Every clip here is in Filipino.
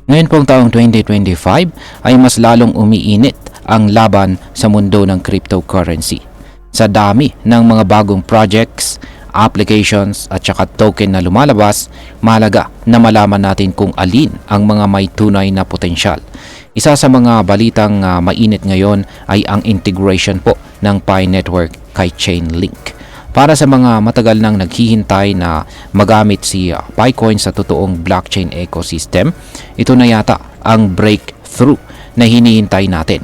Ngayon pong taong 2025 ay mas lalong umiinit ang laban sa mundo ng cryptocurrency. Sa dami ng mga bagong projects, applications at saka token na lumalabas, mahalaga na malaman natin kung alin ang mga may tunay na potensyal. Isa sa mga balitang mainit ngayon ay ang integration po ng Pi Network kay Chainlink. Para sa mga matagal nang naghihintay na magamit si Picoin sa totoong blockchain ecosystem, ito na yata ang breakthrough na hinihintay natin.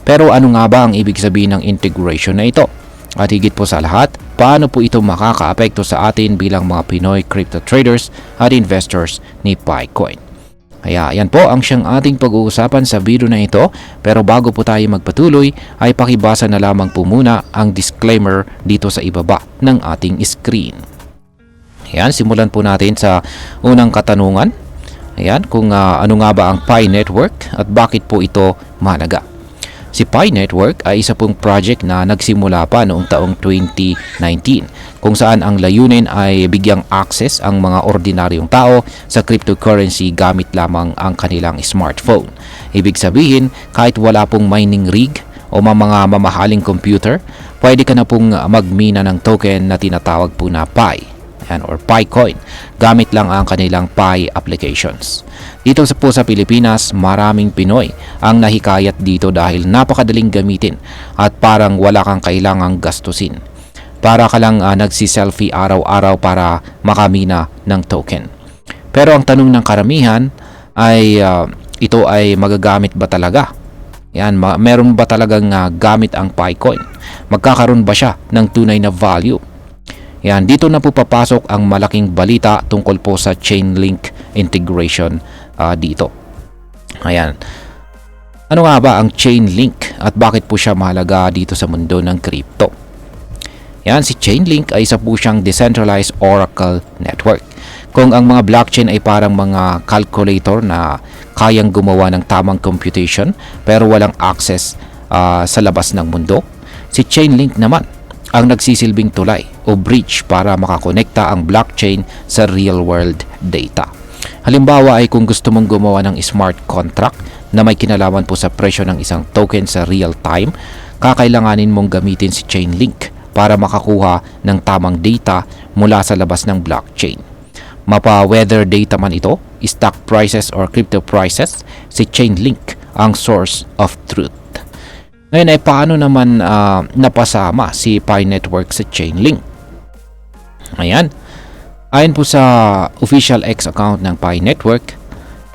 Pero ano nga ba ang ibig sabihin ng integration na ito? At higit po sa lahat, paano po ito makakaapekto sa atin bilang mga Pinoy crypto traders at investors ni Picoin? Kaya yan po ang siyang ating pag-uusapan sa video na ito, pero bago po tayo magpatuloy ay pakibasa na lamang po muna ang disclaimer dito sa ibaba ng ating screen. Ayan, simulan po natin sa unang katanungan. Ayan, kung ano nga ba ang Pi Network at bakit po ito mahalaga. Si Pi Network ay isa pong project na nagsimula pa noong taong 2019 kung saan ang layunin ay bigyang access ang mga ordinaryong tao sa cryptocurrency gamit lamang ang kanilang smartphone. Ibig sabihin, kahit wala pong mining rig o mga mamahaling computer, pwede ka na pong magmina ng token na tinatawag po na Pi or Picoin gamit lang ang kanilang Pi applications. Dito po sa Pilipinas, maraming Pinoy ang nahikayat dito dahil napakadaling gamitin at parang wala kang kailangang gastusin. Para ka lang nagsi-selfie araw-araw para makamina ng token. Pero ang tanong ng karamihan ay ito ay magagamit ba talaga? Yan, meron ba talagang gamit ang Picoin? Magkakaroon ba siya ng tunay na value? Yan, dito na po papasok ang malaking balita tungkol po sa Chainlink integration dito. Ayan. Ano nga ba ang Chainlink at bakit po siya mahalaga dito sa mundo ng crypto? Yan, si Chainlink ay isa po siyang decentralized oracle network. Kung ang mga blockchain ay parang mga calculator na kayang gumawa ng tamang computation pero walang access sa labas ng mundo, si Chainlink naman ang nagsisilbing tulay o bridge para makakonekta ang blockchain sa real-world data. Halimbawa ay kung gusto mong gumawa ng smart contract na may kinalaman po sa presyo ng isang token sa real time, kakailanganin mong gamitin si Chainlink para makakuha ng tamang data mula sa labas ng blockchain. Mapa-weather data man ito, stock prices or crypto prices, si Chainlink ang source of truth. Ngayon ay paano naman napasama si Pi Network sa Chainlink? Ayan. Ayon po sa official X account ng Pi Network,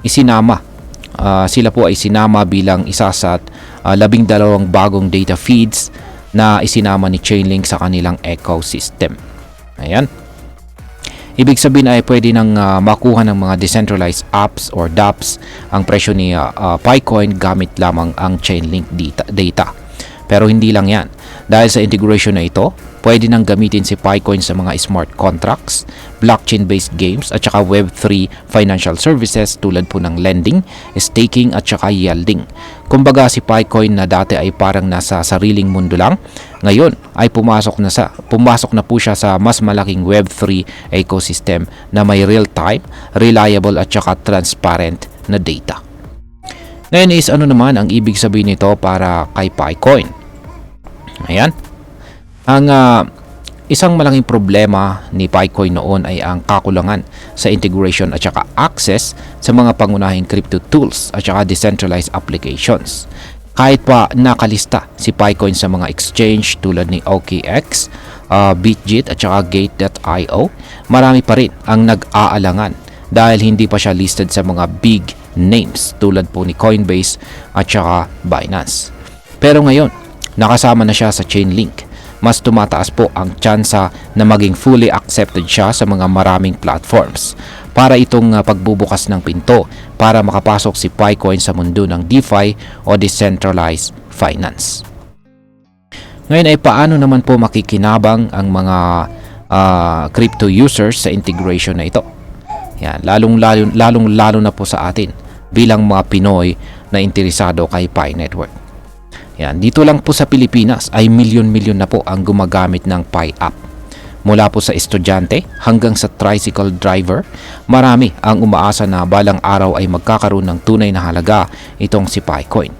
sila po ay sinama bilang isa sa 12 bagong data feeds na isinama ni Chainlink sa kanilang ecosystem. Ayan. Ibig sabihin ay pwede nang makuha ng mga decentralized apps or dApps ang presyo ni Picoin gamit lamang ang Chainlink data. Pero hindi lang yan. Dahil sa integration na ito, pwede nang gamitin si Picoin sa mga smart contracts, blockchain-based games at saka Web3 financial services tulad po ng lending, staking at saka yielding. Kumbaga si Picoin na dati ay parang nasa sariling mundo lang, ngayon ay pumasok na po siya sa mas malaking Web3 ecosystem na may real-time, reliable at saka transparent na data. Ngayon is ano naman ang ibig sabihin nito para kay Picoin? Ayan. Ang isang malaking problema ni Picoin noon ay ang kakulangan sa integration at saka access sa mga pangunahing crypto tools at saka decentralized applications. Kahit pa nakalista si Picoin sa mga exchange tulad ni OKX, Bitget at saka Gate.io, marami pa rin ang nag-aalangan dahil hindi pa siya listed sa mga big names tulad po ni Coinbase at saka Binance. Pero ngayon, nakasama na siya sa Chainlink. Mas tumataas po ang tsansa na maging fully accepted siya sa mga maraming platforms para itong pagbubukas ng pinto para makapasok si Picoin sa mundo ng DeFi o decentralized finance. Ngayon ay paano naman po makikinabang ang mga crypto users sa integration na ito? Yan, lalong-lalo na po sa atin bilang mga Pinoy na interesado kay Pi Network. Yan, dito lang po sa Pilipinas ay milyon-milyon na po ang gumagamit ng Pi app. Mula po sa estudyante hanggang sa tricycle driver, marami ang umaasa na balang araw ay magkakaroon ng tunay na halaga itong si Picoin.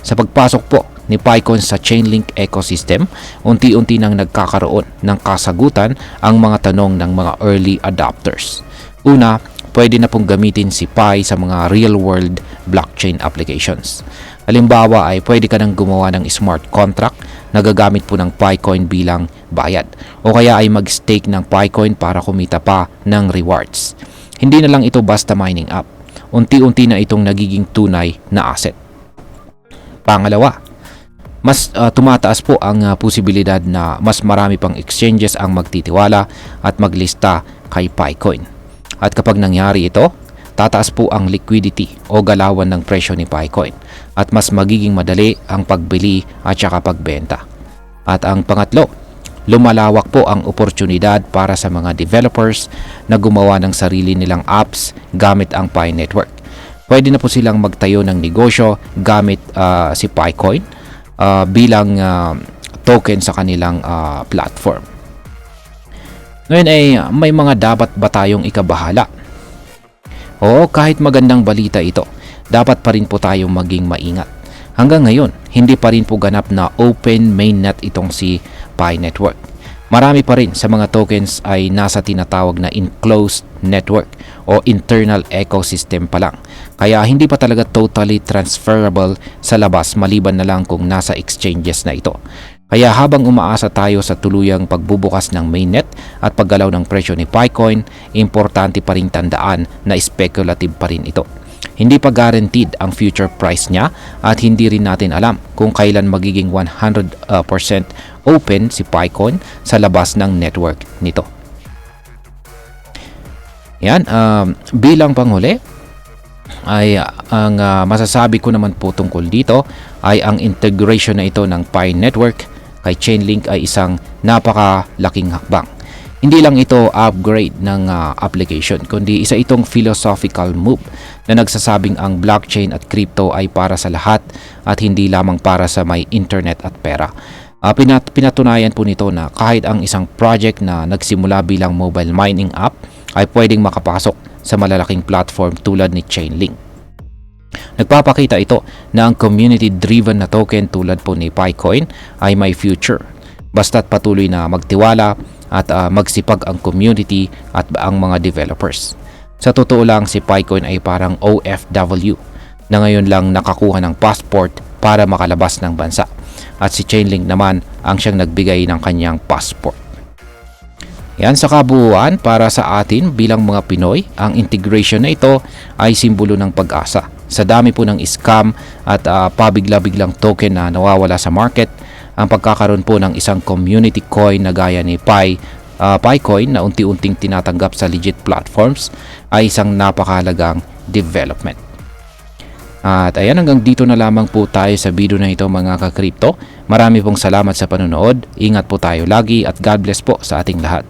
Sa pagpasok po ni Picoin sa Chainlink ecosystem, unti-unti nang nagkakaroon ng kasagutan ang mga tanong ng mga early adopters. Una, pwede na pong gamitin si Pi sa mga real-world blockchain applications. Halimbawa ay pwede ka nang gumawa ng smart contract na gagamit po ng Picoin bilang bayad o kaya ay mag-stake ng Picoin para kumita pa ng rewards. Hindi na lang ito basta mining app. Unti-unti na itong nagiging tunay na asset. Pangalawa, mas tumataas po ang posibilidad na mas marami pang exchanges ang magtitiwala at maglista kay Picoin. At kapag nangyari ito, tataas po ang liquidity o galawan ng presyo ni Picoin at mas magiging madali ang pagbili at saka pagbenta. At ang pangatlo, lumalawak po ang oportunidad para sa mga developers na gumawa ng sarili nilang apps gamit ang Pi Network. Pwede na po silang magtayo ng negosyo gamit si Picoin bilang token sa kanilang platform. Ngayon ay may mga dapat ba tayong ikabahala? Oo, kahit magandang balita ito, dapat pa rin po tayong maging maingat. Hanggang ngayon, hindi pa rin po ganap na open mainnet itong si Pi Network. Marami pa rin sa mga tokens ay nasa tinatawag na enclosed network o internal ecosystem pa lang. Kaya hindi pa talaga totally transferable sa labas maliban na lang kung nasa exchanges na ito. Kaya habang umaasa tayo sa tuluyang pagbubukas ng mainnet at paggalaw ng presyo ni Picoin, importante pa rin tandaan na speculative pa rin ito. Hindi pa guaranteed ang future price niya at hindi rin natin alam kung kailan magiging 100% open si Picoin sa labas ng network nito. Yan, bilang panghuli, ay ang masasabi ko naman po tungkol dito ay ang integration na ito ng Pi Network kay Chainlink ay isang napakalaking hakbang. Hindi lang ito upgrade ng application, kundi isa itong philosophical move na nagsasabing ang blockchain at crypto ay para sa lahat at hindi lamang para sa may internet at pera. Pinatunayan po nito na kahit ang isang project na nagsimula bilang mobile mining app ay pwedeng makapasok sa malalaking platform tulad ni Chainlink. Nagpapakita ito na ang community-driven na token tulad po ni Picoin ay may future. Basta't patuloy na magtiwala at magsipag ang community at ang mga developers. Sa totoo lang, si Picoin ay parang OFW na ngayon lang nakakuha ng passport para makalabas ng bansa. At si Chainlink naman ang siyang nagbigay ng kanyang passport. Yan, sa kabuuan, para sa atin bilang mga Pinoy, ang integration na ito ay simbolo ng pag-asa. Sa dami po ng scam at pabigla-biglang token na nawawala sa market, ang pagkakaroon po ng isang community coin na gaya ni Picoin na unti-unting tinatanggap sa legit platforms ay isang napakahalagang development. At ayan, hanggang dito na lamang po tayo sa video na ito mga ka-crypto. Marami pong salamat sa panonood. Ingat po tayo lagi at God bless po sa ating lahat.